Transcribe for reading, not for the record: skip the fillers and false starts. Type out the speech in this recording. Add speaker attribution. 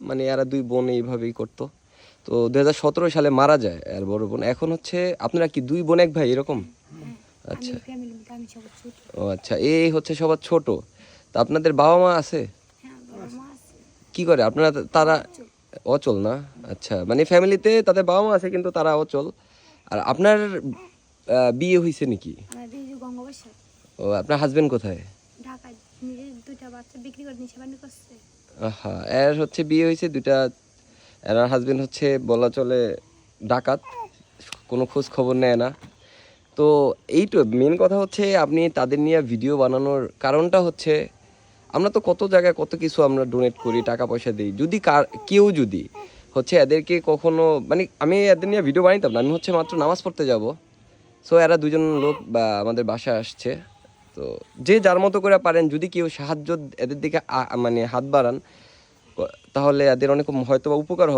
Speaker 1: মানে এরা দুই বোন এইভাবেই করতো। তো 2017 সালে মারা যায় আর বড় বোন। এখন হচ্ছে আপনারা কি দুই বোন এক ভাই এরকম? আচ্ছা। ও আচ্ছা, এই হচ্ছে সবার ছোট। তা আপনাদের বাবা মা আছে? কি করে আপনারা? তারা অচল না? আচ্ছা, মানে ফ্যামিলিতে তাদের বাবা মা আছে কিন্তু তারা অচল। আর আপনার বিয়ে হয়েছে নাকি? ও, আপনার হাজবেন্ড কোথায়? আহা, এর হচ্ছে বিয়ে হয়েছে দুইটা। এর হাজবেন্ড হচ্ছে বলা চলে ডাকাত, কোনো খোঁজ খবর নেয় না। তো এইটা মেন কথা হচ্ছে আপনি তাদের নিয়ে ভিডিও বানানোর কারণটা হচ্ছে আমরা তো কত জায়গায় কত কিছু আমরা ডোনেট করি, টাকা পয়সা দিই। যদি কেউ যদি হচ্ছে এদেরকে কখনো, মানে আমি এদের নিয়ে ভিডিও বানাইতাম না, আমি হচ্ছে মাত্র নামাজ পড়তে যাব। সো এরা দুজন লোক বা আমাদের বাসায় আসছে। তো যে যার মতো করে পারেন যদি কেউ সাহায্য এদের দিকে মানে হাত বাড়ান, তাহলে এদের অনেক হয়তো বা উপকার হবে।